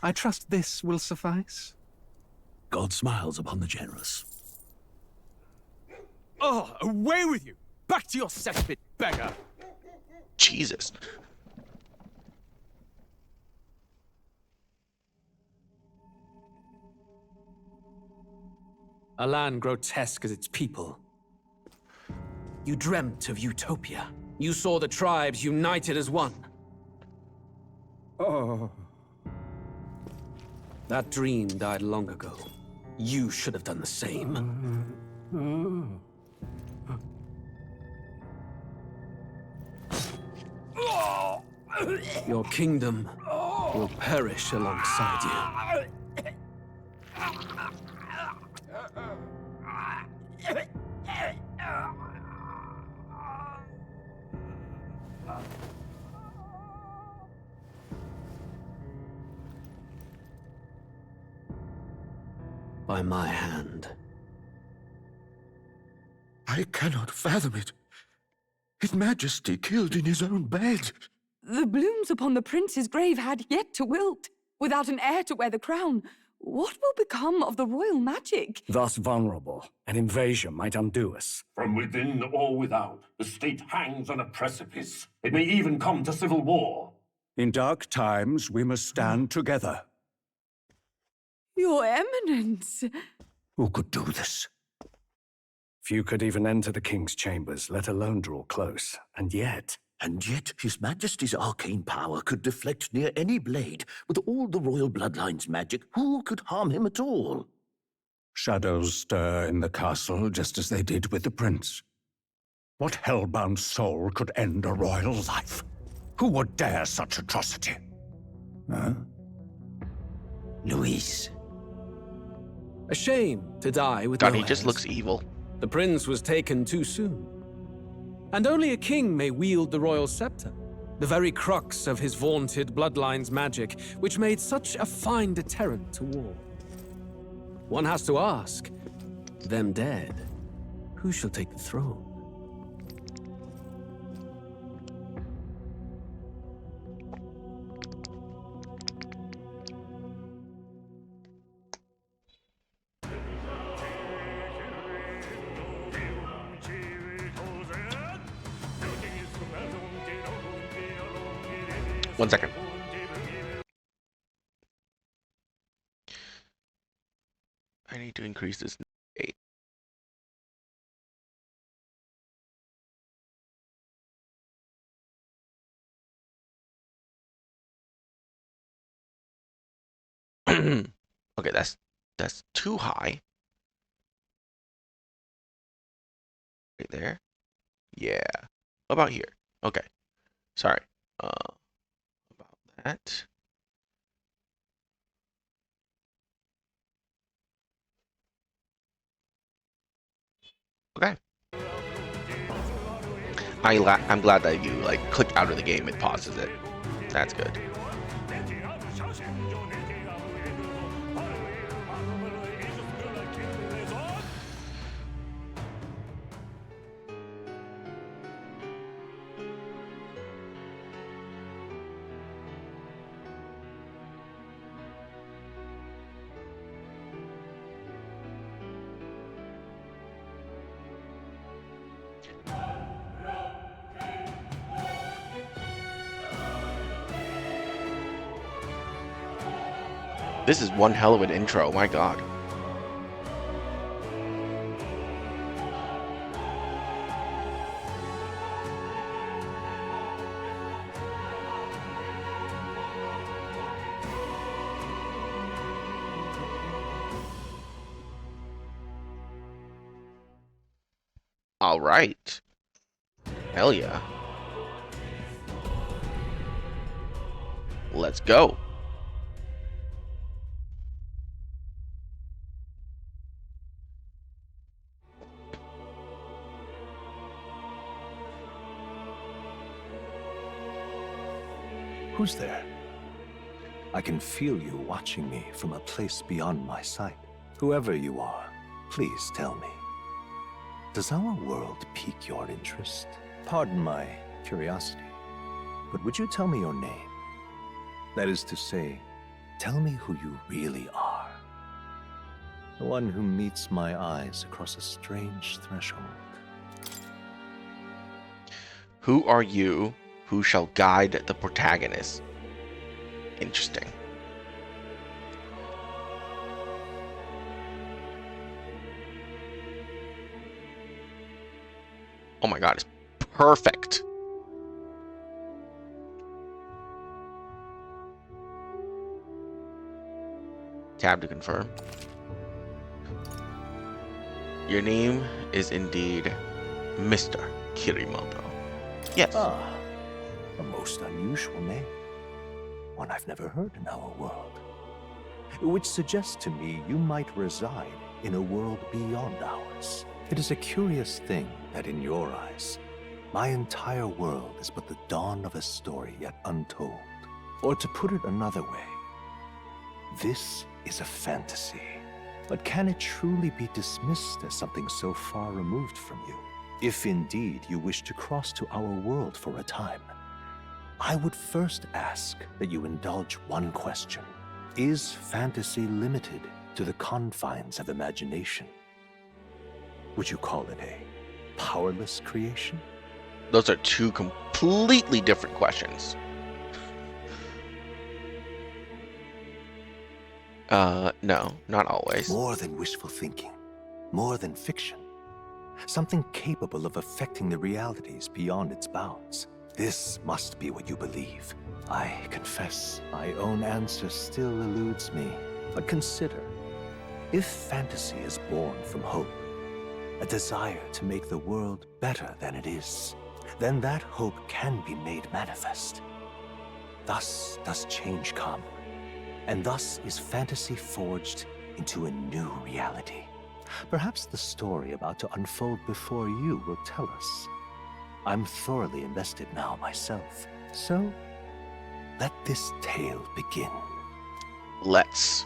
I trust this will suffice. God smiles upon the generous. Oh, away with you! Back to your cesspit, beggar! Jesus. A land grotesque as its people. You dreamt of utopia. You saw the tribes united as one. Oh. That dream died long ago. You should have done the same. Your kingdom will perish alongside you. By my hand. I cannot fathom it. His Majesty killed in his own bed. The blooms upon the prince's grave had yet to wilt. Without an heir to wear the crown, what will become of the royal magic? Thus vulnerable, an invasion might undo us. From within or without, the state hangs on a precipice. It may even come to civil war. In dark times, we must stand together. Your Eminence! Who could do this? Few could even enter the king's chambers, let alone draw close. And yet His Majesty's arcane power could deflect near any blade. With all the royal bloodline's magic, who could harm him at all? shadows stir in the castle just as they did with the prince. What hellbound soul could end a royal life? Who would dare such atrocity? Huh? Luis. A shame to die with God, no he just heirs. looks evil. The prince was taken too soon. And only a king may wield the royal scepter, the very crux of his vaunted bloodline's magic, which made such a fine deterrent to war. One has to ask, them dead, who shall take the throne? One second. I need to increase this to 8. Okay, that's too high. Right there. Yeah. What about here? Okay. Sorry. About that. Okay. I'm glad that you like click out of the game, it pauses it. That's good. This is one hell of an intro, my god. All right. Hell yeah. Let's go. Who's there? I can feel you watching me from a place beyond my sight. Whoever you are, please tell me. Does our world pique your interest? Pardon my curiosity, but would you tell me your name? That is to say, Tell me who you really are. The one who meets my eyes across a strange threshold. Who are you who shall guide the protagonist? Interesting. Oh my god, it's perfect. Tab to confirm. Your name is indeed Mr. Kirimoto. Yes. Ah, a most unusual name. One I've never heard in our world. Which suggests to me you might reside in a world beyond ours. It is a curious thing that in your eyes, my entire world is but the dawn of a story yet untold. Or to put it another way, this is a fantasy. But can it truly be dismissed as something so far removed from you? If indeed you wish to cross to our world for a time, I would first ask that you indulge one question. Is fantasy limited to the confines of imagination? Would you call it a powerless creation? Those are two completely different questions. No, not always. More than wishful thinking, more than fiction. Something capable of affecting the realities beyond its bounds. This must be what you believe. I confess, my own answer still eludes me. But consider, if fantasy is born from hope, a desire to make the world better than it is, then that hope can be made manifest. Thus does change come, and thus is fantasy forged into a new reality. Perhaps the story about to unfold before you will tell us. I'm thoroughly invested now myself, so let this tale begin. Let's.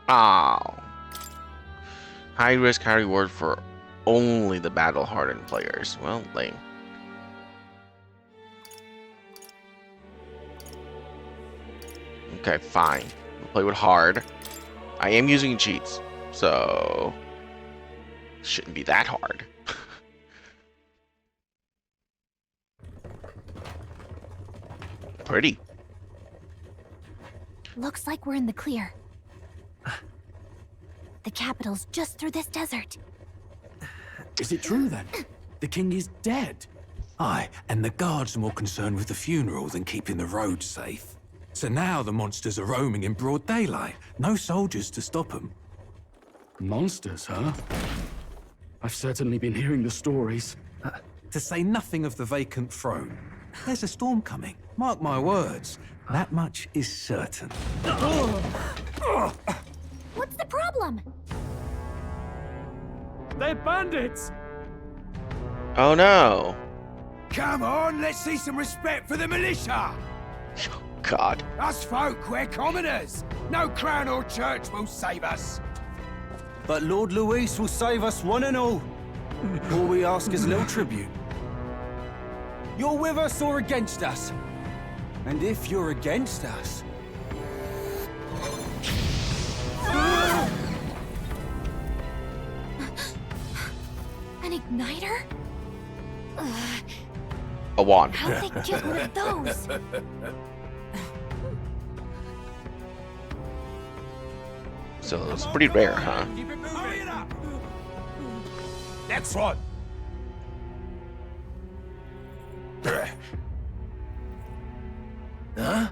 Oh. High risk, high reward for only the battle-hardened players. Well, lame. Okay, fine. We'll play with hard. I am using cheats, so shouldn't be that hard. Pretty. Looks like we're in the clear. The capital's just through this desert. Is it true then? The king is dead? Aye, and the guards are more concerned with the funeral than keeping the roads safe. So now the monsters are roaming in broad daylight. No soldiers to stop them. Monsters, huh? I've certainly been hearing the stories. To say nothing of the vacant throne. There's a storm coming. Mark my words. That much is certain. What's the problem? They're bandits! Oh no. Come on, let's see some respect for the militia! Oh, God. Us folk, we're commoners. No crown or church will save us. But Lord Luis will save us one and all. All we ask is a little tribute. You're with us or against us? And if you're against us... An igniter? A wand. How'd they get one of those? So it's pretty rare, huh? Keep it moving up. Next one. Huh?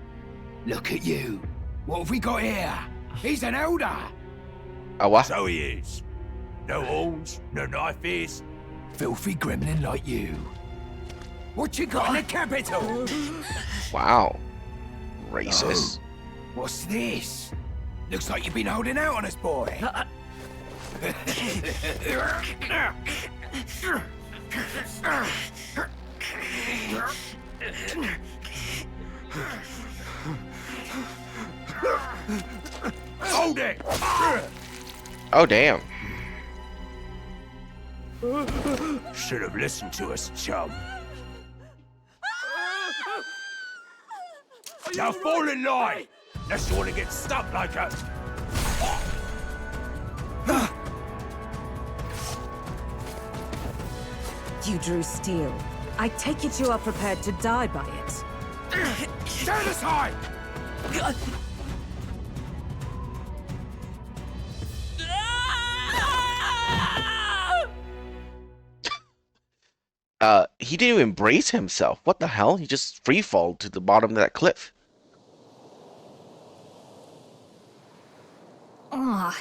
Look at you. What have we got here? He's an elder. A what? So he is. No horns, no knife ears. Filthy gremlin like you. What you got in the capital? Wow. Racist. Oh, what's this? Looks like you've been holding out on us, boy. Hold it! Oh, damn. Should have listened to us, chum. Now fall in line! Unless you want to get stuck like a... You drew steel. I take it you are prepared to die by it. Stand aside! He didn't even brace himself. What the hell? He just free fall to the bottom of that cliff. Ugh.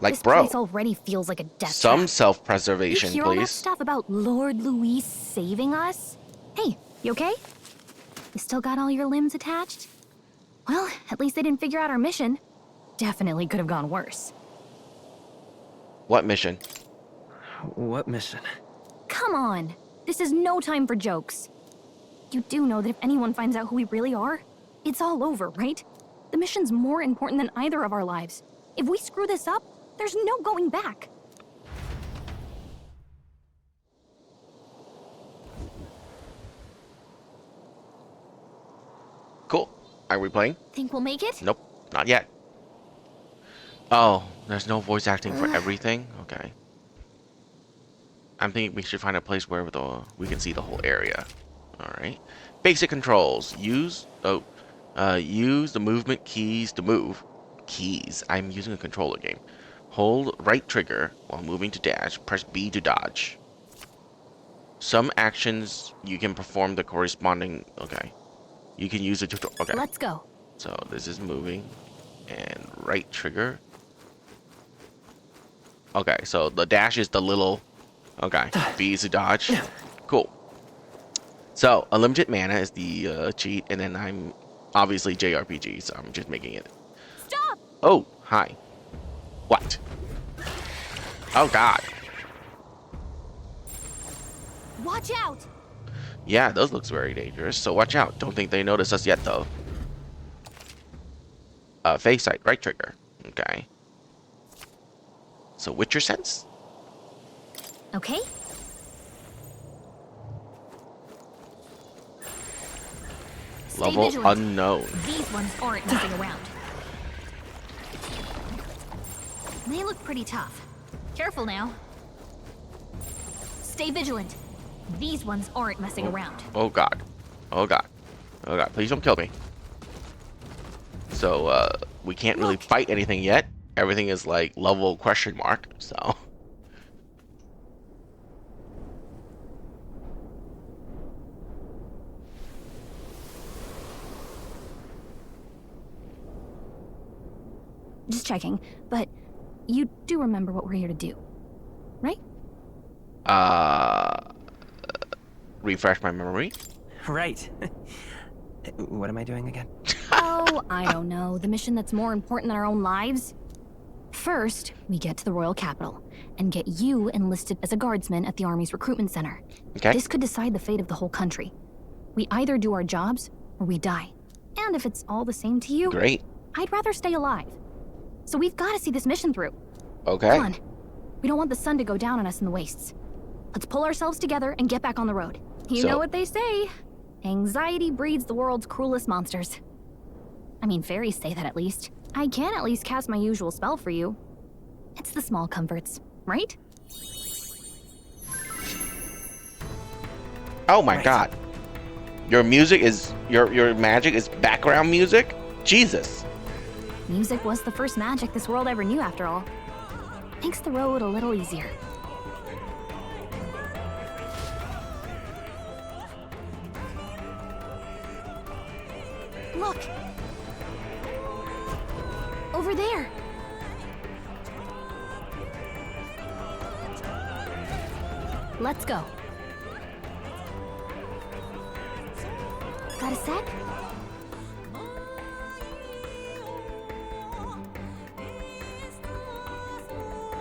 Like, this bro. place already feels like a death Some trap. self-preservation, You hear all that please. stuff about Lord Louis saving us? Hey, you okay? You still got all your limbs attached? Well, at least they didn't figure out our mission. Definitely could have gone worse. What mission? What mission? Come on! This is no time for jokes. You do know that if anyone finds out who we really are, it's all over, right? The mission's more important than either of our lives. If we screw this up, there's no going back. Cool. Are we playing? Think we'll make it? Nope, not yet. Oh, there's no voice acting for everything? Okay. I'm thinking we should find a place where we can see the whole area. Alright. Basic controls. Use the movement keys to move. Keys. I'm using a controller game. Hold right trigger while moving to dash. Press B to dodge. Some actions you can perform the corresponding... Okay. You can use it to... Okay. Let's go. So this is moving. And right trigger. Okay, so the dash is the little... Okay, B is to dodge. Cool. So, unlimited mana is the cheat, and then I'm obviously JRPG, so I'm just making it. Stop! Oh, hi. What? Oh, God. Watch out! Yeah, those looks very dangerous, so watch out. Don't think they noticed us yet, though. Face side, right trigger. Okay. So, Witcher sense? Okay. Stay Level vigilant. unknown. These ones aren't messing around. They look pretty tough. Careful now. Stay vigilant. These ones aren't messing around. Oh, God. Oh, God. Oh, God. Please don't kill me. So, we can't really fight anything yet. Everything is, like, level question mark, so... Just checking, but you do remember what we're here to do, right? Refresh my memory. Right. What am I doing again? Oh, I don't know. The mission that's more important than our own lives? First, we get to the royal capital and get you enlisted as a guardsman at the army's recruitment center. Okay. This could decide the fate of the whole country. We either do our jobs or we die. And if it's all the same to you, Great. I'd rather stay alive. So we've got to see this mission through. Okay. Come on. We don't want the sun to go down on us in the wastes. Let's pull ourselves together and get back on the road. You know what they say. Anxiety breeds the world's cruelest monsters. I mean, fairies say that at least. I can at least cast my usual spell for you. It's the small comforts, right? Oh my God. Your music is... Your magic is background music? Jesus. Music was the first magic this world ever knew, after all. Makes the road a little easier. Look! Over there! Let's go. Got a sec?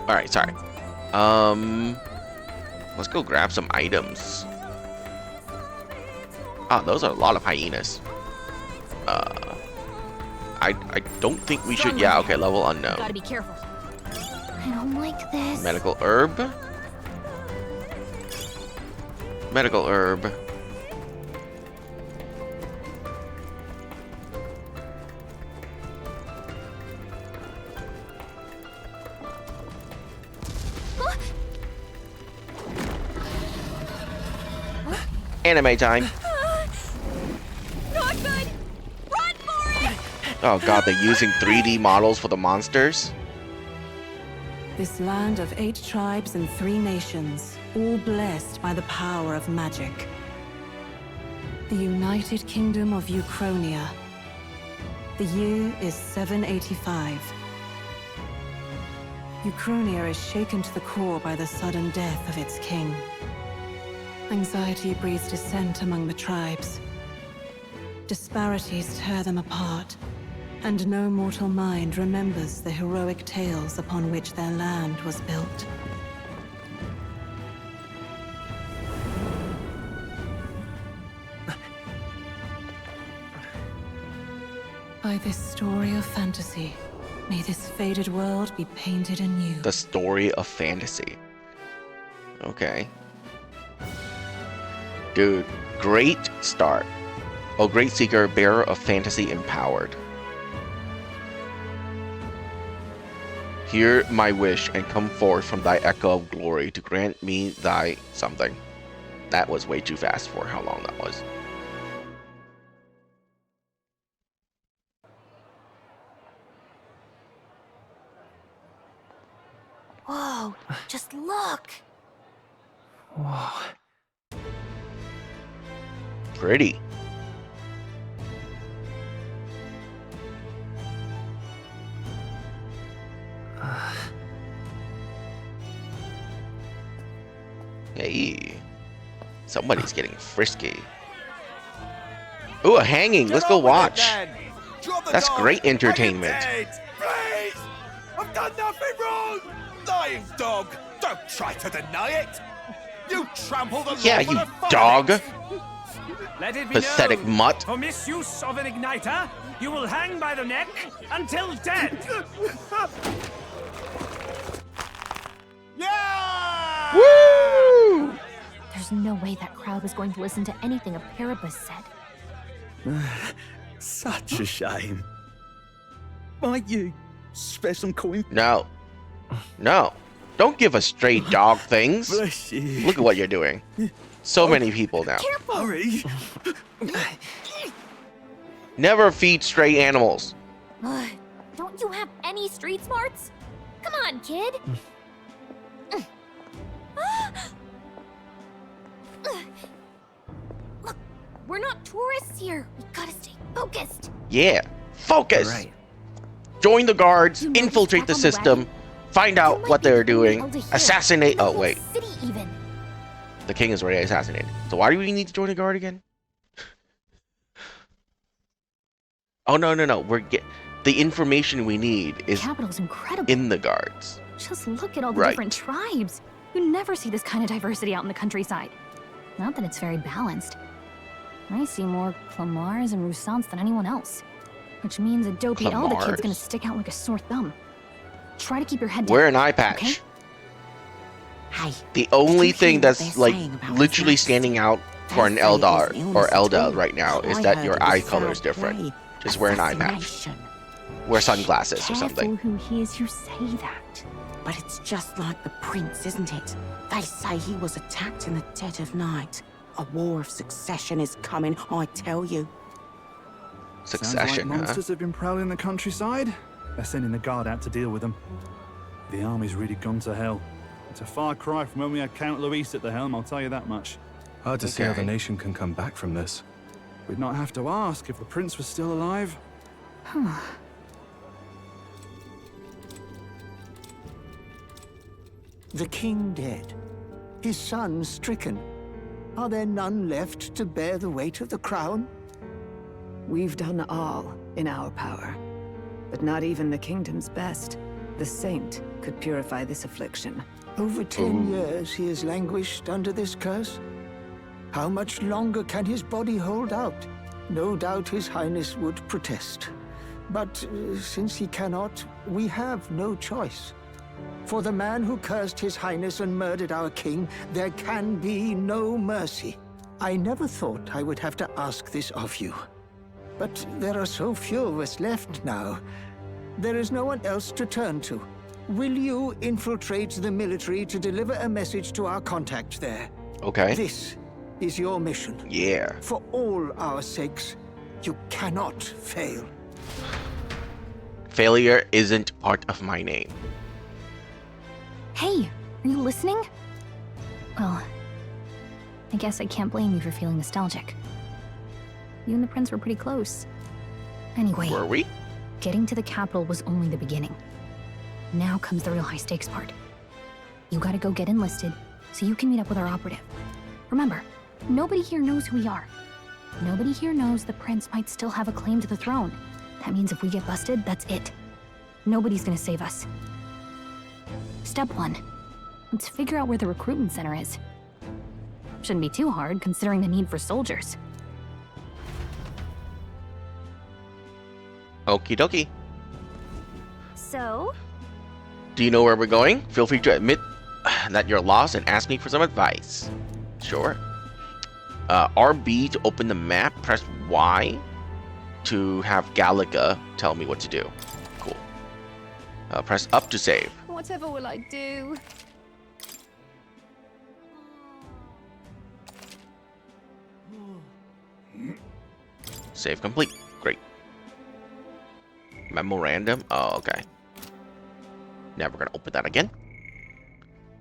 Alright, sorry. Let's go grab some items. Ah, those are a lot of hyenas. I don't think we should... Yeah, okay, level unknown. Gotta be careful. I don't like this. Medical herb. Medical herb. Anime time. Not good! Run for it! Oh god, they're using 3D models for the monsters? This land of 8 tribes and 3 nations, all blessed by the power of magic. The United Kingdom of Uchronia. The year is 785. Uchronia is shaken to the core by the sudden death of its king. Anxiety breeds dissent among the tribes. Disparities tear them apart, and no mortal mind remembers the heroic tales upon which their land was built. By this story of fantasy, may this faded world be painted anew. The story of fantasy. Okay. Dude, great start. O great seeker, bearer of fantasy empowered. Hear my wish and come forth from thy echo of glory to grant me thy something. That was way too fast for how long that was. Whoa, just look! Whoa. Pretty. Hey, somebody's getting frisky. Ooh, a hanging. Let's go watch. That's great entertainment. Please! I've done nothing wrong! Lying dog! Don't try to deny it! You trample the Yeah, law you for the fun of dog. it. Let it be Pathetic known, mutt. for misuse of an igniter, you will hang by the neck until dead. Yeah! Woo! There's no way that crowd was going to listen to anything a Paribus said. Such a shame. Might you spare some coin? No. No. Don't give us stray dog things. Bless you. Look at what you're doing. So many people now. Careful! Hurry. Never feed stray animals. Don't you have any street smarts? Come on, kid! Look, we're not tourists here. We gotta stay focused. Yeah. Focus. Right. Join the guards, You know who's infiltrate back the on the system, wagon? find You out might what be they're the only doing, elder here. assassinate. The Oh, whole wait. City even. The king is already assassinated. So why do we need to join the guard again? Oh, no, no, no. The information we need is Capital's incredible. in the guards. Just look at all the Right. different tribes. You never see this kind of diversity out in the countryside. Not that it's very balanced. I see more Clamars and Roussants than anyone else. Which means a dopey elder kid's Clamars? gonna stick out like a sore thumb. Try to keep your head down. Wear an eye patch. Okay? Hey, The only you thing hear what that's they're like saying about literally his standing out for an They say it was Eldar illness or at Elda all. right now is I that heard your it was eye color is foul different. play, Just wear an eye patch. assassination. Wear sunglasses or something. Careful who hears you say that. But it's just like the prince, isn't it? They say he was attacked in the dead of night. A war of succession is coming, I tell you. Succession, Sounds like huh? monsters have been prowling the countryside. They're sending the guard out to deal with them. The army's really gone to hell. It's a far cry from when we had Count Luis at the helm, I'll tell you that much. Hard to see how the Okay. nation can come back from this. We'd not have to ask if the prince was still alive. The king dead. His son stricken. Are there none left to bear the weight of the crown? We've done all in our power, but not even the kingdom's best. The saint could purify this affliction. Over 10 years he has languished under this curse. How much longer can his body hold out? No doubt his highness would protest. But since he cannot, we have no choice. For the man who cursed his highness and murdered our king, there can be no mercy. I never thought I would have to ask this of you. But there are so few of us left now. There is no one else to turn to. Will you infiltrate the military to deliver a message to our contact there? Okay. This is your mission. Yeah. For all our sakes, you cannot fail. Failure isn't part of my name. Hey, are you listening? Well, I guess I can't blame you for feeling nostalgic. You and the prince were pretty close. Anyway, Were we? getting to the capital was only the beginning. Now comes the real high-stakes part. You gotta go get enlisted so you can meet up with our operative. Remember, nobody here knows who we are. Nobody here knows the prince might still have a claim to the throne. That means if we get busted, that's it. Nobody's gonna save us. Step 1. Let's figure out where the recruitment center is. Shouldn't be too hard, considering the need for soldiers. Okie dokie. So? Do you know where we're going? Feel free to admit that you're lost and ask me for some advice. Sure. RB to open the map. Press Y to have Galaga tell me what to do. Cool. Press up to save. Whatever will I do? Save complete. Great. Memorandum. Oh, okay. Never gonna open that again.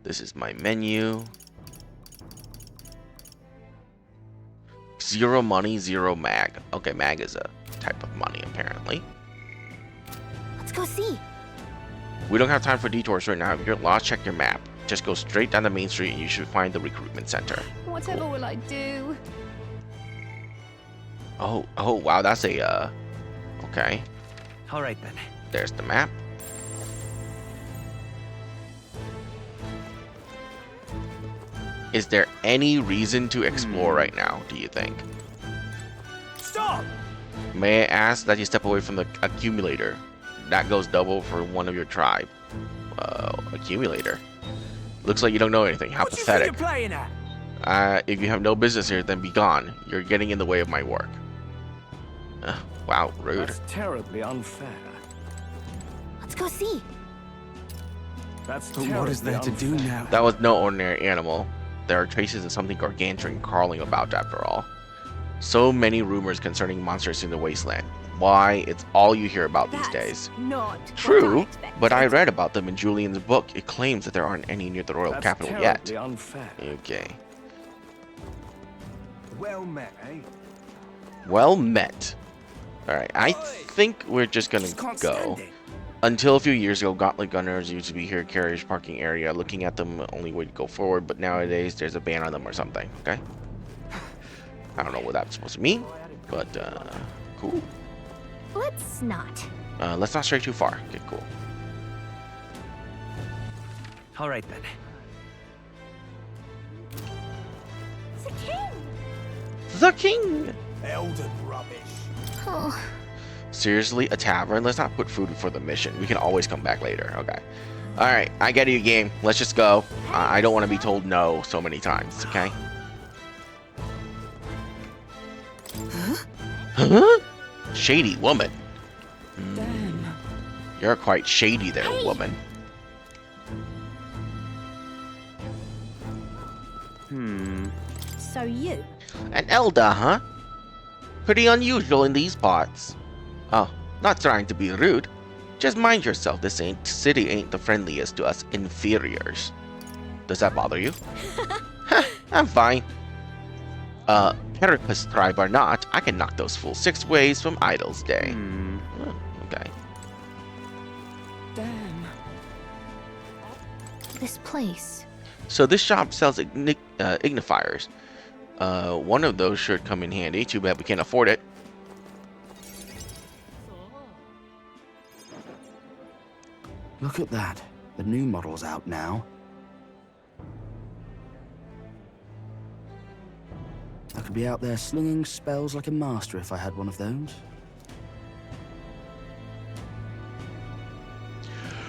This is my menu. 0 money, 0 mag. Okay, mag is a type of money, apparently. Let's go see. We don't have time for detours right now. If you're lost, check your map. Just go straight down the main street and you should find the recruitment center. Whatever will I do? Oh, wow, that's a, okay. All right, then. There's the map. Is there any reason to explore right now, do you think? Stop! May I ask that you step away from the accumulator? That goes double for one of your tribe. Accumulator. Looks like you don't know anything. How pathetic. What you think you're playing at? If you have no business here, then be gone. You're getting in the way of my work. Wow, rude. That's terribly unfair. Let's go see. That's But what is there to do now? That was no ordinary animal. There are traces of something gargantuan crawling about after all. So many rumors concerning monsters in the wasteland. Why, it's all you hear about these days. Not True, but I read about them in Julian's book. It claims that there aren't any near the royal capital yet. That's terribly unfair. Okay. Well met, eh? Well met. Alright, I think we're just gonna go. Until a few years ago, gauntlet gunners used to be here carriage parking area. Looking at them, only way to go forward, but nowadays there's a ban on them or something, okay? I don't know what that's supposed to mean, but cool. Let's not. Let's not stray too far. Okay, cool. All right, then. The king! The king! Elden rubbish. Oh. Seriously, a tavern? Let's not put food for the mission. We can always come back later. Okay. Alright, I get you, game. Let's just go. I don't want to be told no so many times, okay? Huh? Shady woman. Damn. You're quite shady there, woman. So you? An elder, huh? Pretty unusual in these parts. Oh, not trying to be rude. Just mind yourself, this city ain't the friendliest to us inferiors. Does that bother you? Heh, I'm fine. Carapace tribe or not, I can knock those fools 6 ways from Idol's Day. Oh, okay. Damn. This place. So this shop sells ignifiers. One of those should come in handy. Too bad we can't afford it. Look at that. The new model's out now. I could be out there slinging spells like a master if I had one of those.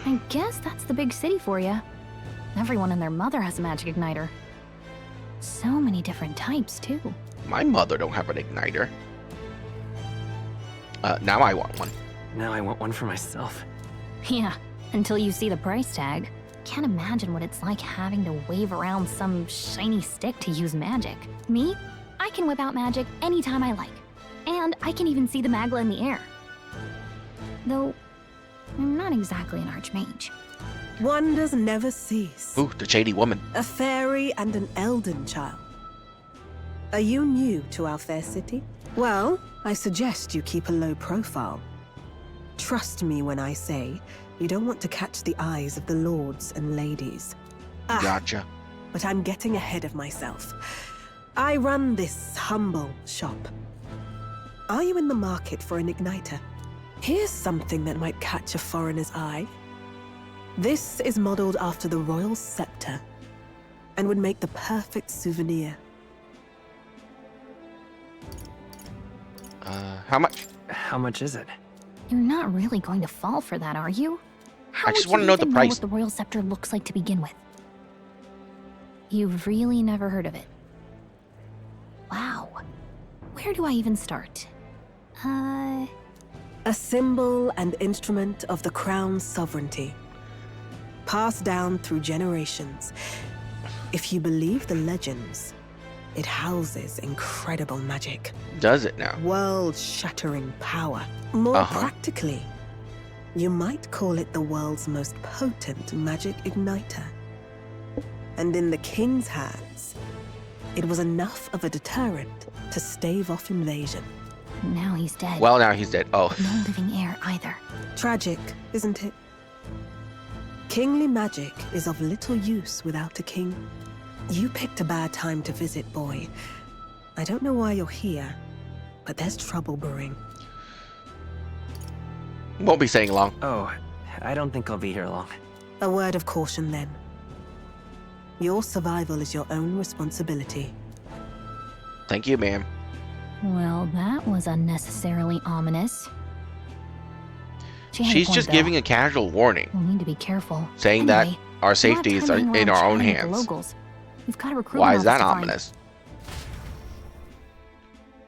I guess that's the big city for you. Everyone and their mother has a magic igniter. So many different types, too. My mother don't have an igniter. Now I want one. Now I want one for myself. Yeah, until you see the price tag. Can't imagine what it's like having to wave around some shiny stick to use magic. Me? I can whip out magic anytime I like. And I can even see the Magla in the air. Though, I'm not exactly an archmage. Wonders never cease. Ooh, the shady woman. A fairy and an elden child. Are you new to our fair city? Well, I suggest you keep a low profile. Trust me when I say you don't want to catch the eyes of the lords and ladies. Gotcha. But I'm getting ahead of myself. I run this humble shop. Are you in the market for an igniter? Here's something that might catch a foreigner's eye. This is modeled after the royal scepter and would make the perfect souvenir. How much? How much is it? You're not really going to fall for that, are you? How I just want to know the price. What the royal scepter looks like to begin with. You've really never heard of it. Wow. Where do I even start? A symbol and instrument of the crown's sovereignty. Passed down through generations. If you believe the legends, it houses incredible magic. Does it now? World-shattering power. More practically, you might call it the world's most potent magic igniter. And in the king's hands, it was enough of a deterrent to stave off invasion. Now he's dead. Well, now he's dead. Oh. No living heir either. Tragic, isn't it? Kingly magic is of little use without a king. You picked a bad time to visit, boy. I don't know why you're here, but there's trouble brewing. Won't be staying long. Oh, I don't think I'll be here long. A word of caution, then. Your survival is your own responsibility. Thank you, ma'am. Well, that was unnecessarily ominous. She's just giving a casual warning. We'll need to be careful. Saying that our safeties are in our own hands. We've got to recruit. Why is that ominous?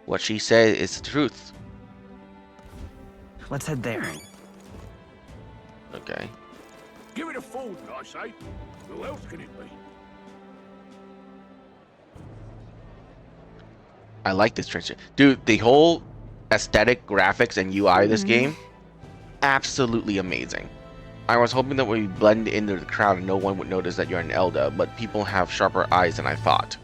What she said is the truth. Let's head there. Okay. Give it a fold, I say. Who else can it be? I like this treasure. Dude, the whole aesthetic, graphics, and UI of this game, absolutely amazing. I was hoping that we blend into the crowd and no one would notice that you're an Elder, but people have sharper eyes than I thought.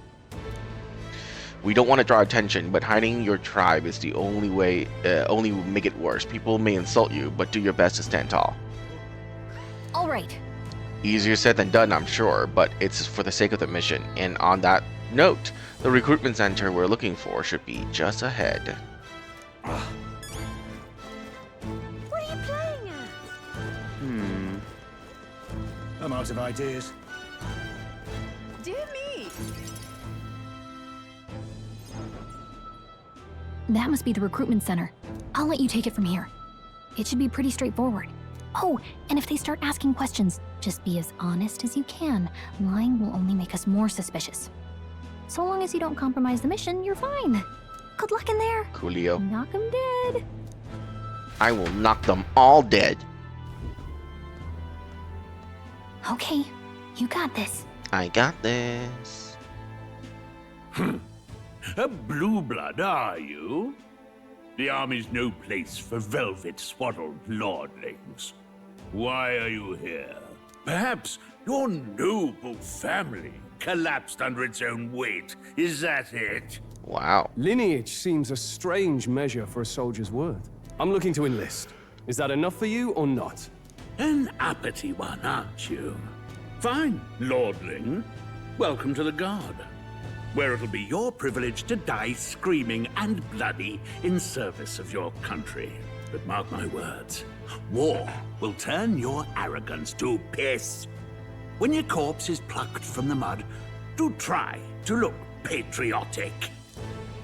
We don't want to draw attention, but hiding your tribe is the only way, only will make it worse. People may insult you, but do your best to stand tall. All right. Easier said than done, I'm sure, but it's for the sake of the mission. And on that note, the recruitment center we're looking for should be just ahead. What are you playing at? I'm out of ideas. Dear me. That must be the recruitment center. I'll let you take it from here. It should be pretty straightforward. Oh, and if they start asking questions, just be as honest as you can. Lying will only make us more suspicious. So long as you don't compromise the mission, you're fine. Good luck in there. Coolio. Knock 'em dead. I will knock them all dead. Okay, you got this. I got this. A blue blood, are you? The army's no place for velvet-swaddled lordlings. Why are you here? Perhaps your noble family collapsed under its own weight. Is that it? Wow. Lineage seems a strange measure for a soldier's word. I'm looking to enlist. Is that enough for you or not? An uppity one, aren't you? Fine, lordling. Welcome to the Guard, where it'll be your privilege to die screaming and bloody in service of your country. But mark my words, war will turn your arrogance to piss. When your corpse is plucked from the mud, do try to look patriotic.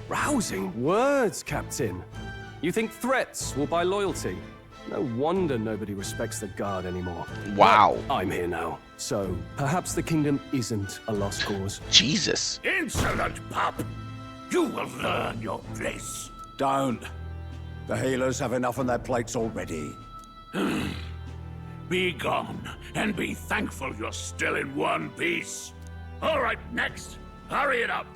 Rousing words, Captain. You think threats will buy loyalty? No wonder nobody respects the Guard anymore. Wow. But I'm here now, so perhaps the kingdom isn't a lost cause. Jesus. Insolent pup! You will learn your place. Don't. The healers have enough on their plates already. be gone, and be thankful you're still in one piece. All right, next. Hurry it up.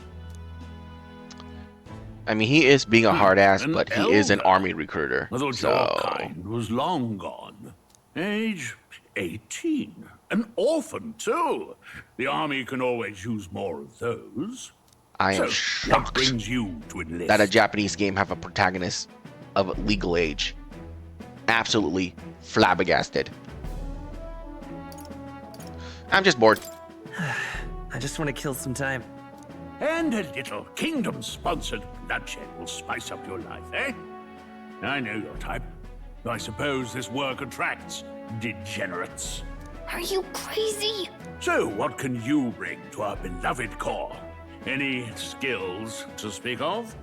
I mean, he is being a hard ass, An but he is an elder. army recruiter. Little your So kind was long gone. Age 18. An orphan, too. The army can always use more of those. I am So, what shocked brings you to enlist? that a Japanese game have a protagonist of legal age. Absolutely flabbergasted. I'm just bored. I just want to kill some time. And a little kingdom-sponsored bloodshed will spice up your life, eh? I know your type. I suppose this work attracts degenerates. Are you crazy? So, what can you bring to our beloved corps? Any skills to speak of?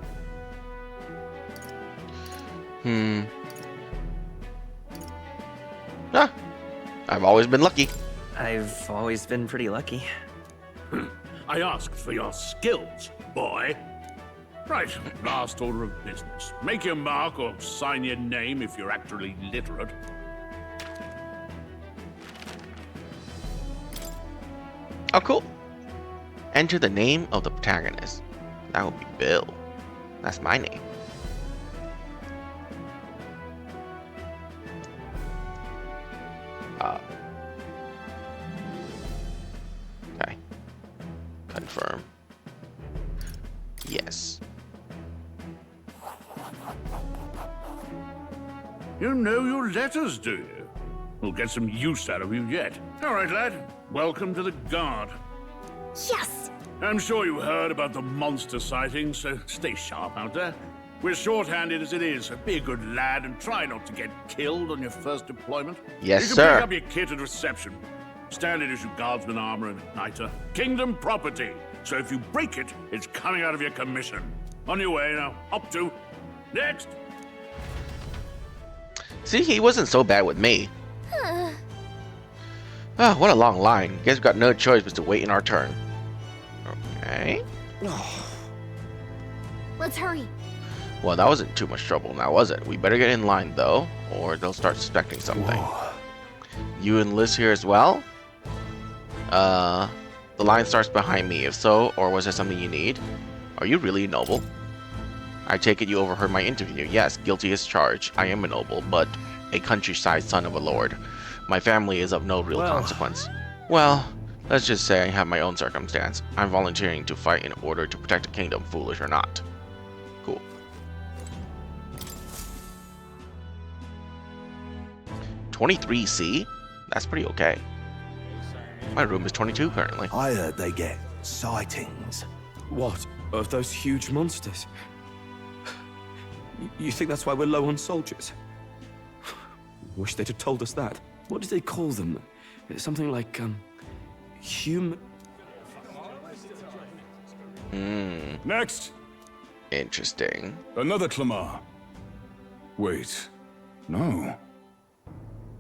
Ah, I've always been lucky. I've always been pretty lucky. I asked for your skills, boy. Right, last order of business. Make your mark or sign your name if you're actually literate. Oh, cool. Enter the name of the protagonist. That would be Bill. That's my name. Okay. Confirm. Yes. You know your letters, do you? We'll get some use out of you yet. All right, lad. Welcome to the Guard. Yes! I'm sure you heard about the monster sightings, so stay sharp out there. We're shorthanded as it is, so be a good lad and try not to get killed on your first deployment. Yes, you can sir. pick up your kit at reception. Standard issue guardsman armor and igniter. Kingdom property. So if you break it, it's coming out of your commission. On your way now. Up to. Next. See, he wasn't so bad with me. Oh, what a long line. Guess we've got no choice but to wait in our turn. Okay. Let's hurry. Well, that wasn't too much trouble now, was it? We better get in line, though, or they'll start suspecting something. Whoa. You enlist here as well? The line starts behind me. If so, or was there something you need? Are you really a noble? I take it you overheard my interview. Yes, guilty as charged. I am a noble, but a countryside son of a lord. My family is of no real consequence. Well, let's just say I have my own circumstance. I'm volunteering to fight in order to protect the kingdom, foolish or not. Cool. $23C? That's pretty okay. My room is 22 currently. I heard they get sightings. What? Of those huge monsters? You think that's why we're low on soldiers? Wish they'd have told us that. What did they call them? Something like, human... Next! Interesting. Another Clamar. Wait. No.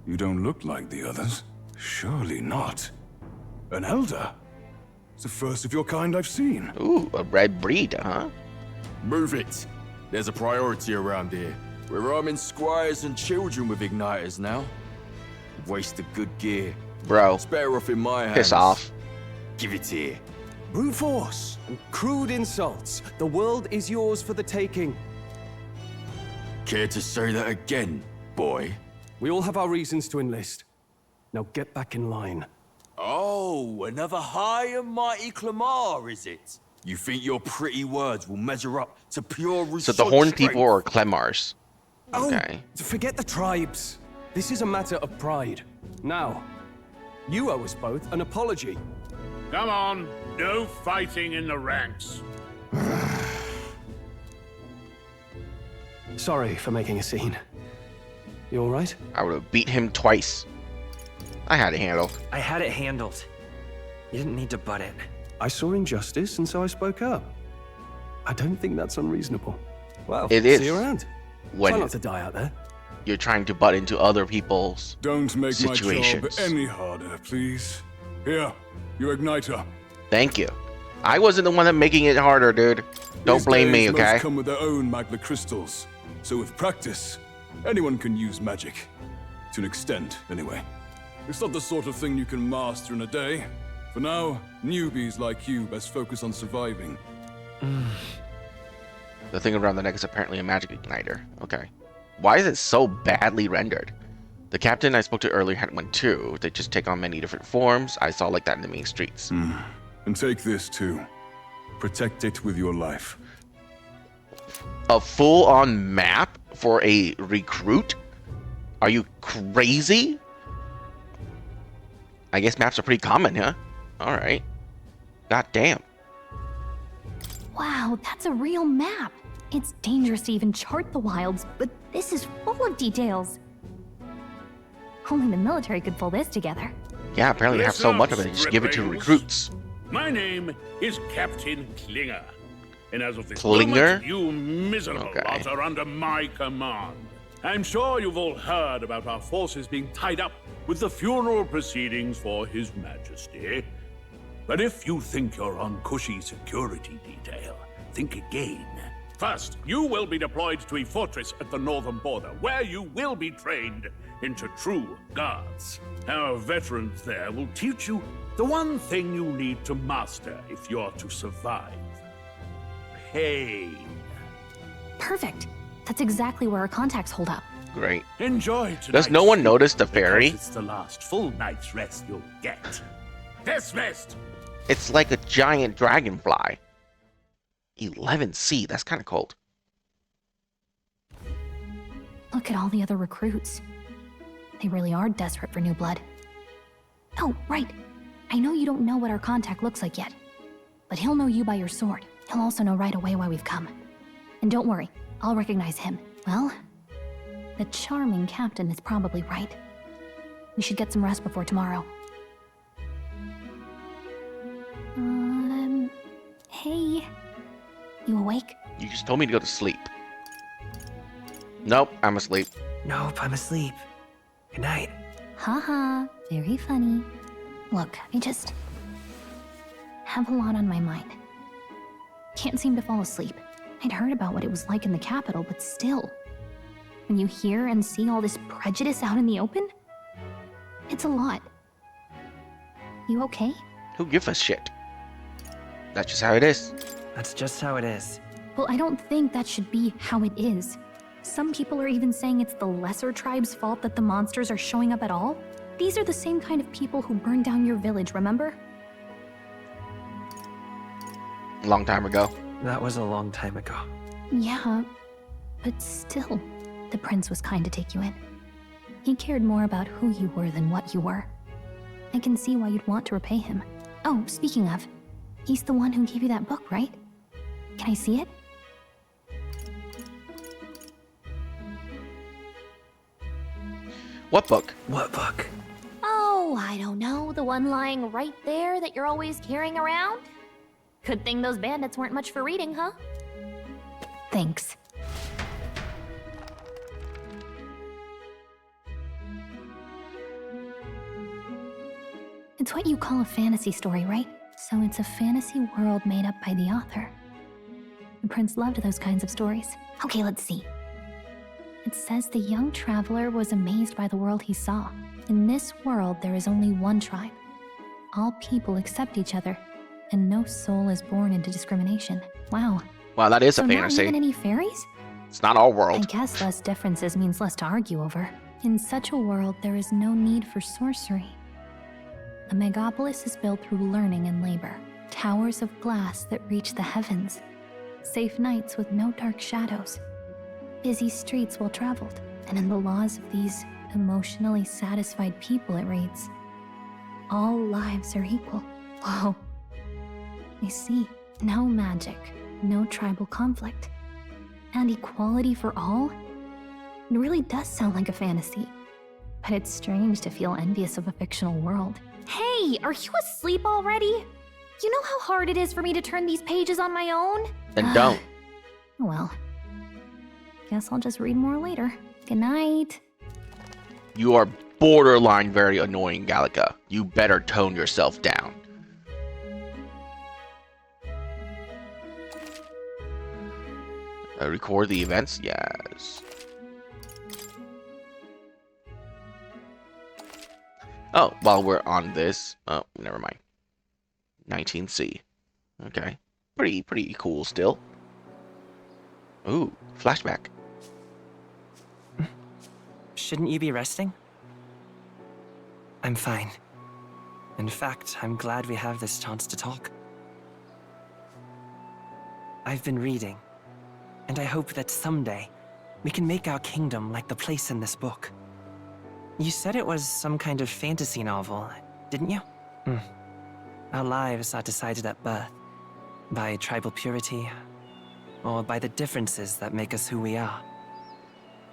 You don't look like the others. Surely not. An elder? It's the first of your kind I've seen. Ooh, a red breed, huh? Move it. There's a priority around here. We're arming squires and children with igniters now. Waste of good gear. Bro. It's better off in my hands. Piss off. Give it here. Brute force and crude insults. The world is yours for the taking. Care to say that again, boy? We all have our reasons to enlist. Now get back in line. Oh, another high and mighty Clamar, is it? You think your pretty words will measure up to pure So the horned people are Clemars. Okay. Oh, forget the tribes. This is a matter of pride. Now, you owe us both an apology. Come on. No fighting in the ranks. Sorry for making a scene. You all right? I would have beat him twice. I had it handled. I had it handled. You didn't need to butt it. I saw injustice, and so I spoke up. I don't think that's unreasonable. Well, it is. See you around. When Try not to die out there. You're trying to butt into other people's Don't make situations. my job any harder, please. Here, your igniter. Thank you. I wasn't the one that making it harder, dude. Don't blame me, okay? Most come with their own magna crystals. So with practice, anyone can use magic. To an extent, anyway. It's not the sort of thing you can master in a day. For now, newbies like you best focus on surviving. The thing around the neck is apparently a magic igniter. Okay. Why is it so badly rendered? The captain I spoke to earlier had one too. They just take on many different forms. I saw like that in the main streets. And take this too. Protect it with your life. A full-on map for a recruit? Are you crazy? I guess maps are pretty common, huh? Alright. God damn. Wow, that's a real map. It's dangerous to even chart the wilds, but this is full of details. Only the military could pull this together. Yeah, apparently they have so much of it, they just give it to recruits. My name is Captain Klinger. And as of this Klinger? moment, you miserable lot are under my command. I'm sure you've all heard about our forces being tied up with the funeral proceedings for His Majesty. But if you think you're on cushy security detail, think again. First, you will be deployed to a fortress at the northern border, where you will be trained into true guards. Our veterans there will teach you the one thing you need to master if you're to survive. Pain. Perfect. That's exactly where our contacts hold up. Great. Enjoy tonight. Does no one notice the fairy? It's the last full night's rest you'll get. Dismissed! It's like a giant dragonfly. 11C, that's kind of cold. Look at all the other recruits. They really are desperate for new blood. Oh, right. I know you don't know what our contact looks like yet, but he'll know you by your sword. He'll also know right away why we've come. And don't worry, I'll recognize him. Well, the charming captain is probably right. We should get some rest before tomorrow. Hey. You awake? You just told me to go to sleep. Nope, I'm asleep. Nope, I'm asleep. Good night. Haha, very funny. Look, I just have a lot on my mind. Can't seem to fall asleep. I'd heard about what it was like in the capital, but still. When you hear and see all this prejudice out in the open, it's a lot. You okay? Who gives a shit? That's just how it is. That's just how it is. Well, I don't think that should be how it is. Some people are even saying it's the lesser tribe's fault that the monsters are showing up at all. These are the same kind of people who burned down your village, remember? Long time ago. That was a long time ago. Yeah, but still, the prince was kind to take you in. He cared more about who you were than what you were. I can see why you'd want to repay him. Oh, speaking of, he's the one who gave you that book, right? Can I see it? What book? What book? Oh, I don't know. The one lying right there that you're always carrying around? Good thing those bandits weren't much for reading, huh? Thanks. It's what you call a fantasy story, right? So it's a fantasy world made up by the author. The prince loved those kinds of stories. Okay, let's see. It says the young traveler was amazed by the world he saw. In this world, there is only one tribe. All people accept each other, and no soul is born into discrimination. Wow. Wow, that is So a fantasy. not even any fairies? It's not our world. I guess less differences means less to argue over. In such a world, there is no need for sorcery. A megapolis is built through learning and labor. Towers of glass that reach the heavens. Safe nights with no dark shadows. Busy streets well traveled. And in the laws of these emotionally satisfied people, it reads, all lives are equal. Whoa. I see. No magic, no tribal conflict, and equality for all? It really does sound like a fantasy. But it's strange to feel envious of a fictional world. Hey, are you asleep already? You know how hard it is for me to turn these pages on my own? Then don't. Well, guess I'll just read more later. Good night. You are borderline very annoying, Gallica. You better tone yourself down. Record the events? Yes. Oh, while we're on this, oh, never mind. 19C. Okay. Pretty cool still. Ooh, flashback. Shouldn't you be resting? I'm fine. In fact, I'm glad we have this chance to talk. I've been reading, and I hope that someday we can make our kingdom like the place in this book. You said it was some kind of fantasy novel, didn't you? Our lives are decided at birth, by tribal purity, or by the differences that make us who we are.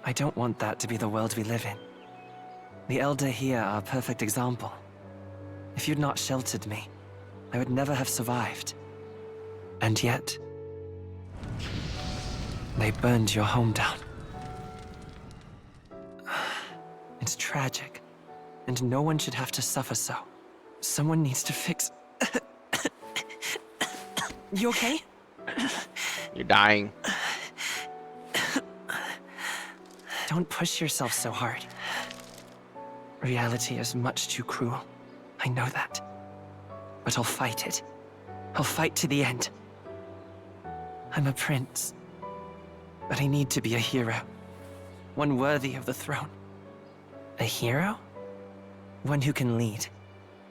I don't want that to be the world we live in. The Elder here are a perfect example. If you'd not sheltered me, I would never have survived. And yet, they burned your home down. It's tragic, and no one should have to suffer so. Someone needs to fix... You okay? You're dying. Don't push yourself so hard. Reality is much too cruel. I know that. But I'll fight it. I'll fight to the end. I'm a prince. But I need to be a hero. One worthy of the throne. A hero? One who can lead.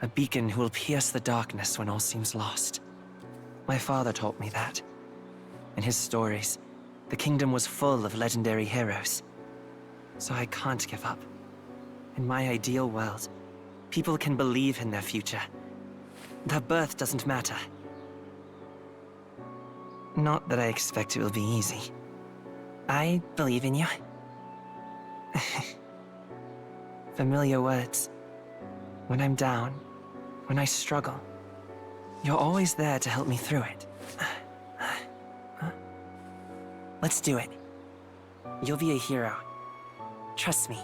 A beacon who will pierce the darkness when all seems lost. My father taught me that. In his stories, the kingdom was full of legendary heroes. So I can't give up. In my ideal world, people can believe in their future. Their birth doesn't matter. Not that I expect it will be easy. I believe in you. Familiar words. When I'm down, when I struggle, you're always there to help me through it. Let's do it. You'll be a hero. Trust me.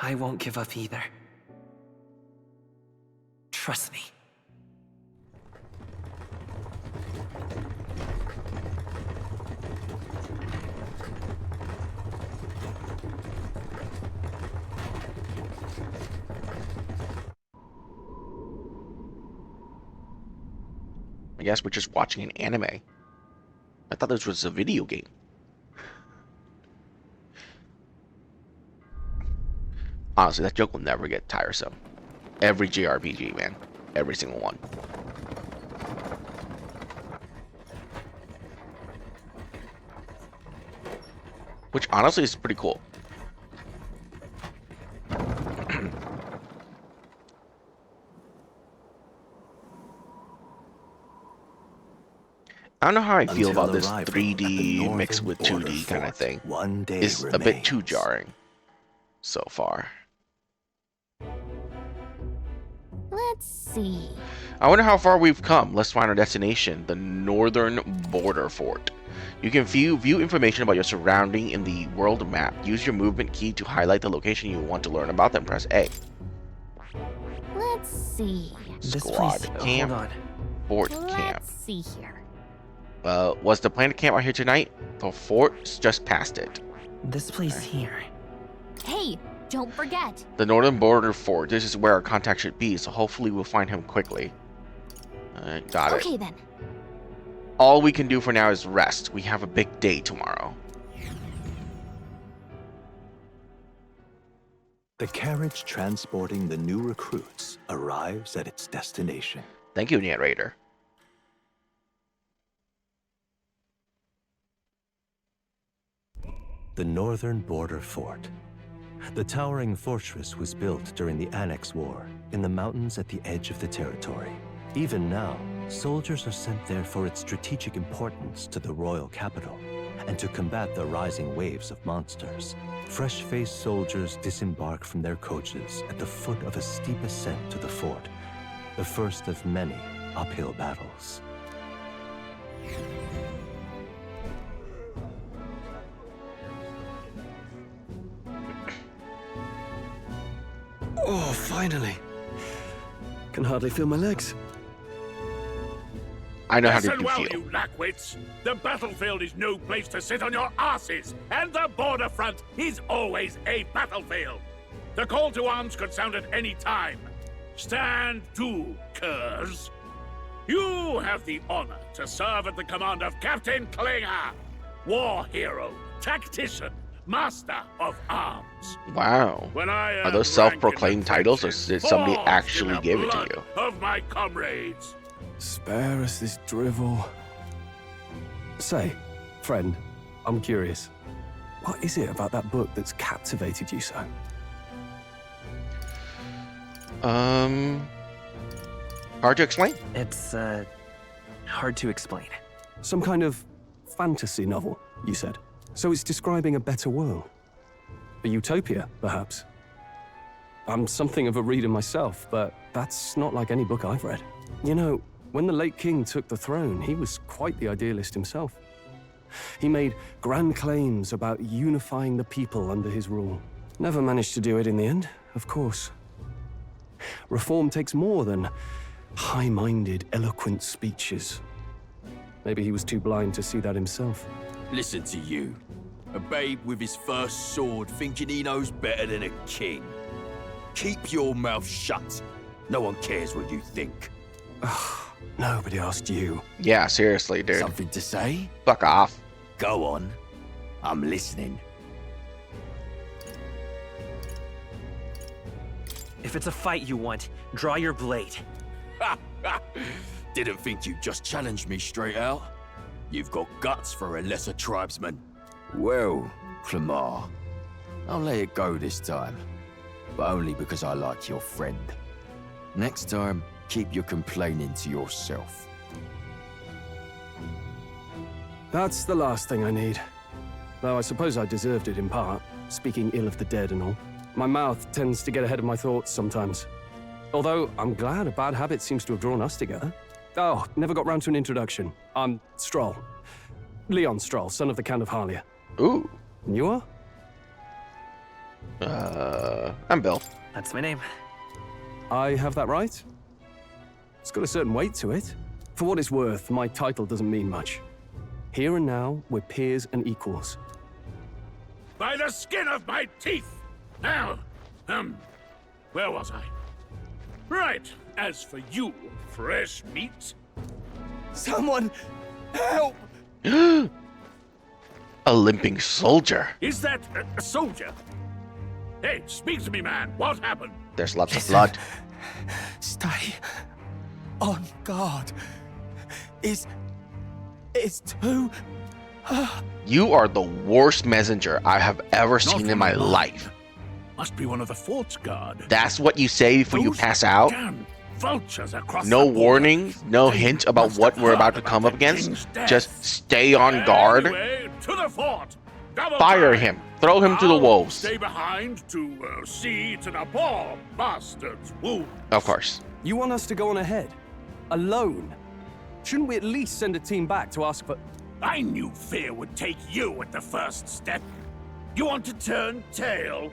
I won't give up either. Trust me. I guess we're just watching an anime. I thought this was a video game. Honestly, that joke will never get tiresome. Every JRPG, man. Every single one. Which honestly is pretty cool. I don't know how I feel about this 3D mixed with 2D kind of thing. It's a bit too jarring so far. Let's see. I wonder how far we've come. Let's find our destination, the northern border fort. You can view information about your surrounding in the world map. Use your movement key to highlight the location you want to learn about, then press A. Let's see. Squad camp. Hold on. Fort camp. Let's see here. Was the plan to camp out here tonight? The fort's just past it. This place here. Hey, don't forget. The northern border fort. This is where our contact should be, so hopefully we'll find him quickly. Alright, got it. Okay then. All we can do for now is rest. We have a big day tomorrow. The carriage transporting the new recruits arrives at its destination. Thank you, narrator. The northern border fort. The towering fortress was built during the Annex War in the mountains at the edge of the territory. Even now, soldiers are sent there for its strategic importance to the royal capital. and to combat the rising waves of monsters. Fresh-faced soldiers disembark from their coaches at the foot of a steep ascent to the fort, the first of many uphill battles. Oh, finally. Can hardly feel my legs. I know how to Listen do well, feel. you lackwits. The battlefield is no place to sit on your asses, and the border front is always a battlefield. The call to arms could sound at any time. Stand to, curs. You have the honor to serve at the command of Captain Klinger, war hero, tactician, master of arms. Wow. When I Are those self-proclaimed titles, or did somebody actually give it to you? Of my comrades. Spare us this drivel. Say, friend, I'm curious. What is it about that book that's captivated you so? Hard to explain. It's, hard to explain. Some kind of fantasy novel, you said. So it's describing a better world. A utopia, perhaps. I'm something of a reader myself, but that's not like any book I've read. You know, when the late king took the throne, he was quite the idealist himself. He made grand claims about unifying the people under his rule. Never managed to do it in the end, of course. Reform takes more than high-minded, eloquent speeches. Maybe he was too blind to see that himself. Listen to you. A babe with his first sword thinking he knows better than a king. Keep your mouth shut. No one cares what you think. Nobody asked you. Yeah, seriously, dude. Something to say? Fuck off. Go on. I'm listening. If it's a fight you want, draw your blade. Didn't think you'd just challenge me straight out. You've got guts for a lesser tribesman. Well, Clemar, I'll let it go this time. But only because I like your friend. Next time, keep your complaining to yourself. That's the last thing I need. Though I suppose I deserved it in part, speaking ill of the dead and all. My mouth tends to get ahead of my thoughts sometimes. Although, I'm glad a bad habit seems to have drawn us together. Oh, never got round to an introduction. I'm Stroll. Leon Stroll, son of the Count of Harlia. Ooh. And you are? I'm Bill. That's my name. I have that right? It's got a certain weight to it. For what it's worth, my title doesn't mean much. Here and now, we're peers and equals. By the skin of my teeth! Now, where was I? Right, as for you, fresh meat. Someone help! A limping soldier. Is that a soldier? Hey, speak to me, man. What happened? There's lots of blood. Stay on guard. It's too... You are the worst messenger I have ever seen in my life. Must be one of the fort's guard. That's what you say before you pass out? Damn vultures across No the border. warning, no hint about what we're about to come up against. Just stay on guard. Anyway, to the fort. Double Fire time. him. Throw him to the wolves. Stay behind to see to the poor bastard's wound. Of course. You want us to go on ahead? Alone? Shouldn't we at least send a team back to ask for... I knew fear would take you at the first step. You want to turn tail?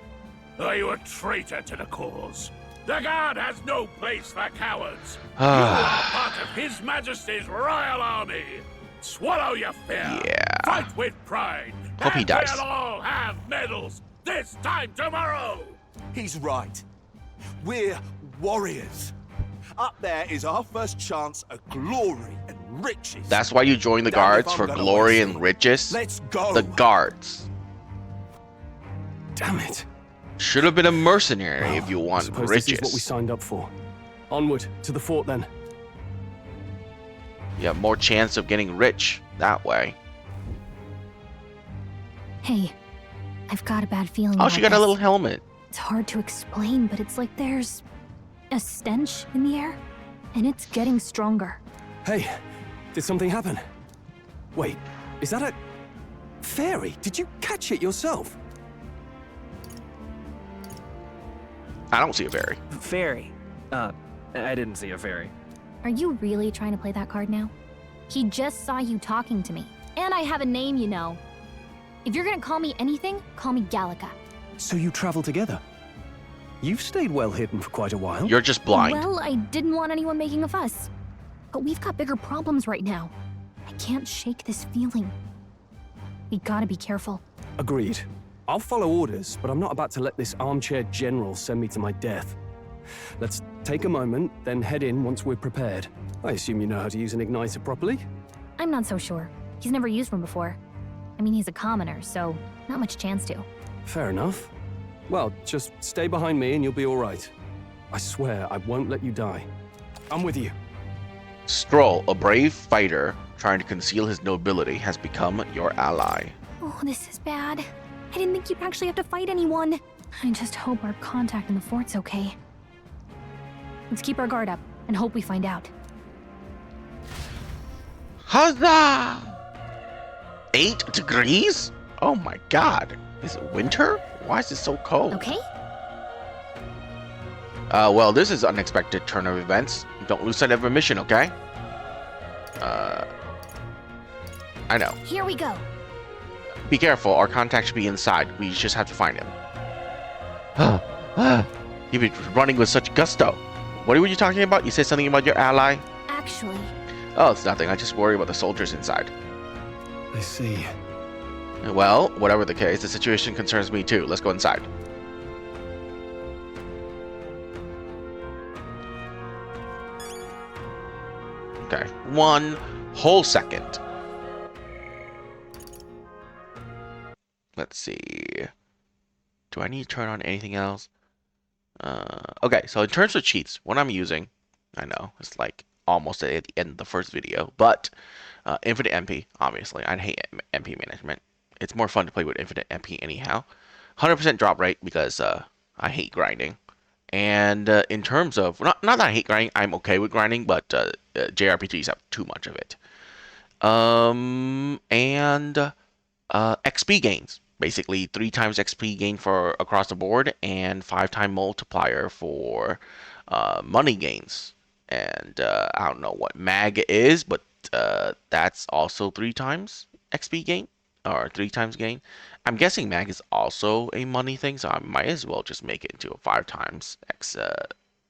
Are you a traitor to the cause? The Guard has no place for cowards. You are part of His Majesty's Royal Army. Swallow your fear. Yeah. Fight with pride. Hope he dies. We'll all have medals this time tomorrow. He's right. We're warriors. Up there is our first chance at glory and riches. That's why you join the guards, for glory and riches. Let's go. The guards. Damn it. Should have been a mercenary if you want Suppose riches. this is what we signed up for. Onward, to the fort then. You have more chance of getting rich that way. Hey, I've got a bad feeling. Oh, about she got a this. little helmet. It's hard to explain, but it's like there's a stench in the air, and it's getting stronger. Hey, did something happen? Wait, is that a fairy? Did you catch it yourself? I don't see a fairy. Fairy. I didn't see a fairy. Are you really trying to play that card now? He just saw you talking to me. And I have a name, you know. If you're gonna call me anything, call me Gallica. So you travel together? You've stayed well hidden for quite a while. You're just blind. Well, I didn't want anyone making a fuss. But we've got bigger problems right now. I can't shake this feeling. We gotta be careful. Agreed. I'll follow orders, but I'm not about to let this armchair general send me to my death. Let's take a moment, then head in once we're prepared. I assume you know how to use an igniter properly? I'm not so sure. He's never used one before. I mean, he's a commoner, so not much chance to. Fair enough. Well, just stay behind me and you'll be all right. I swear I won't let you die. I'm with you. Stroll, a brave fighter trying to conceal his nobility, has become your ally. Oh, this is bad. I didn't think you'd actually have to fight anyone. I just hope our contact in the fort's okay. Let's keep our guard up and hope we find out. Huzzah! 8 degrees? Oh my god. Is it winter? Why is it so cold? Okay. Well, this is unexpected turn of events. Don't lose sight of our mission, okay? I know. Here we go. Be careful, our contact should be inside. We just have to find him. You've been running with such gusto. What were you talking about? You said something about your ally? Actually... Oh, it's nothing. I just worry about the soldiers inside. I see. Well, whatever the case, the situation concerns me too. Let's go inside. Okay, 1 whole second. Let's see. Do I need to turn on anything else? Okay, so in terms of cheats, what I'm using, I know it's like almost at the end of the first video, but infinite MP, obviously. I hate MP management. It's more fun to play with infinite MP anyhow. 100% drop rate because I hate grinding. And in terms of, not that I hate grinding, I'm okay with grinding, but JRPGs have too much of it. And XP gains. Basically 3 times XP gain for across the board and 5-time multiplier for money gains. And I don't know what mag is, but that's also 3 times XP gain or 3 times gain. I'm guessing mag is also a money thing, so I might as well just make it into a 5 times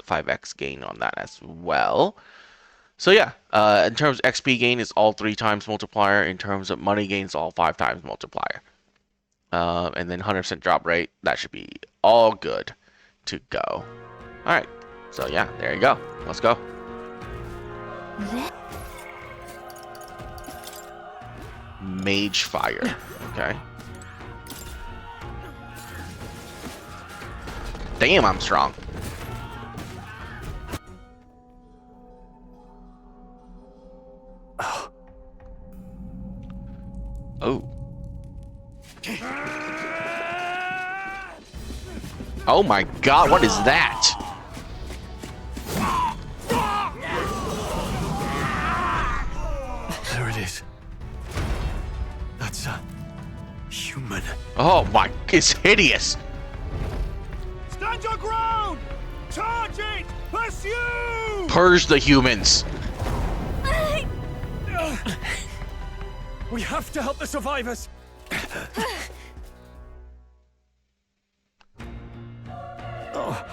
5x gain on that as well. So yeah, in terms of XP gain, it's all 3 times multiplier. In terms of money gain, it's all 5 times multiplier. And then 100% drop rate, that should be all good to go. Alright, so yeah, there you go. Let's go. Mage fire, okay. Damn, I'm strong. Oh. Oh my god, what is that? There it is. That's a human. Oh my, it's hideous. Stand your ground! Charge it! Pursue! Purge the humans. We have to help the survivors. Oh.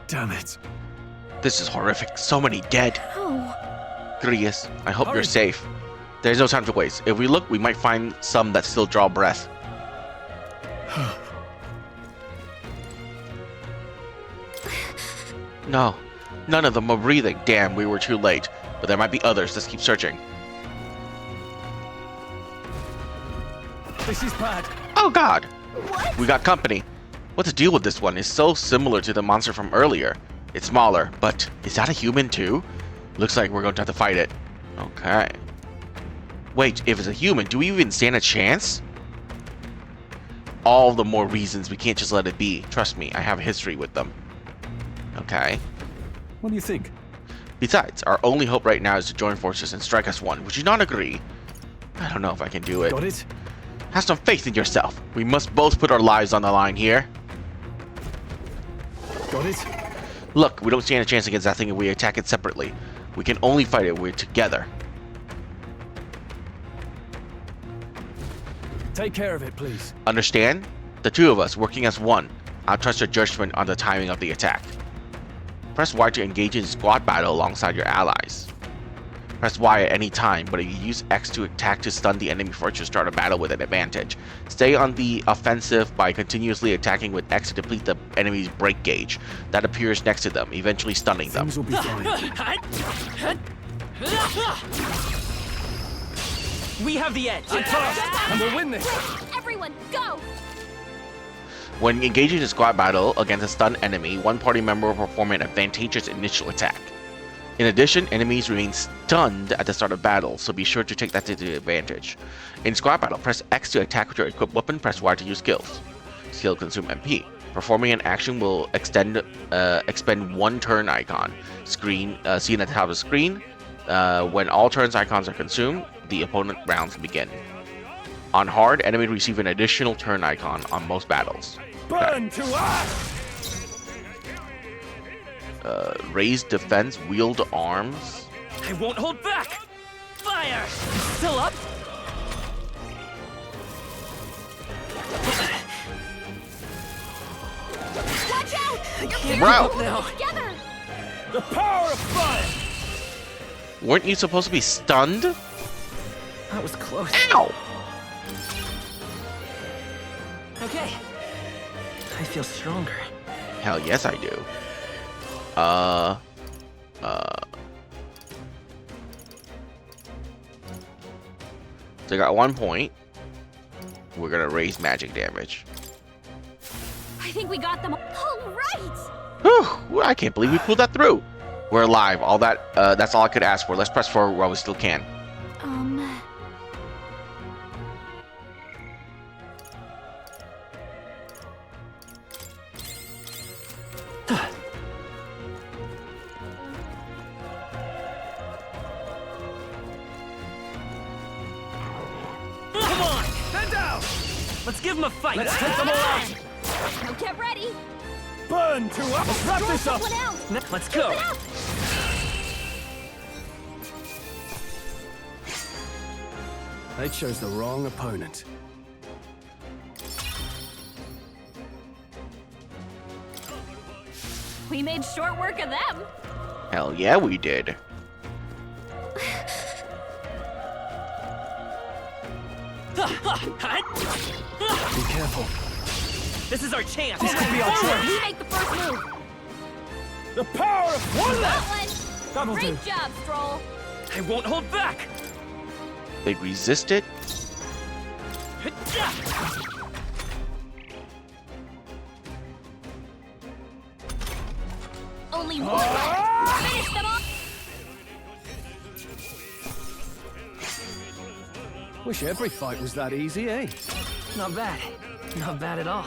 Damn it. This is horrific. So many dead. Oh. Grius, I hope you're safe. There's no time to waste. If we look, we might find some that still draw breath. No, none of them are breathing. Damn, we were too late. But there might be others. Let's keep searching. This is bad. Oh god. What? We got company. What to deal with this one is so similar to the monster from earlier. It's smaller, but is that a human too? Looks like we're going to have to fight it. Okay. Wait, if it's a human, do we even stand a chance? All the more reasons we can't just let it be. Trust me, I have a history with them. Okay. What do you think? Besides, our only hope right now is to join forces and strike us one. Would you not agree? I don't know if I can do it. Got it? Have some faith in yourself. We must both put our lives on the line here. Got it? Look, we don't stand a chance against that thing if we attack it separately. We can only fight it when we're together. Take care of it, please. Understand? The two of us working as one. I'll trust your judgment on the timing of the attack. Press Y to engage in squad battle alongside your allies. Press Y at any time, but if you use X to attack to stun the enemy first, you start a battle with an advantage. Stay on the offensive by continuously attacking with X to deplete the enemy's break gauge that appears next to them, eventually stunning them. Things will be fine. We have the edge. I'm fast, and we'll win this. Everyone, go! When engaging in squad battle against a stunned enemy, one party member will perform an advantageous initial attack. In addition, enemies remain stunned at the start of battle, so be sure to take that to the advantage. In squad battle, press X to attack with your equipped weapon, press Y to use skills. Skill consume MP. Performing an action will expend one turn icon. Seen at the top of the screen. When all turns icons are consumed, the opponent rounds begin. On hard, enemy receive an additional turn icon on most battles. Burn to ash! Raise defense, wield arms. I won't hold back! Fire! Still up? Watch out! You're Bro! now. Together! The power of fire! Weren't you supposed to be stunned? That was close. Ow! Okay. I feel stronger. Hell yes I do. So I got 1 point. We're gonna raise magic damage. I think we got them all right! Whew! I can't believe we pulled that through. We're alive. All that. That's all I could ask for. Let's press forward while we still can. Come on! Stand down! Let's give them a fight! Let's take them all out! Now get ready! Burn to ash! Let's wrap this up! Let's go! They chose the wrong opponent. We made short work of them! Hell yeah, we did. Be careful. This is our chance! This could be our chance! We make the first move! The power of one! That'll Great job, Stroll! I won't hold back! They resisted. Only one left! Finish them off! Wish every fight was that easy, eh? Not bad. Not bad at all.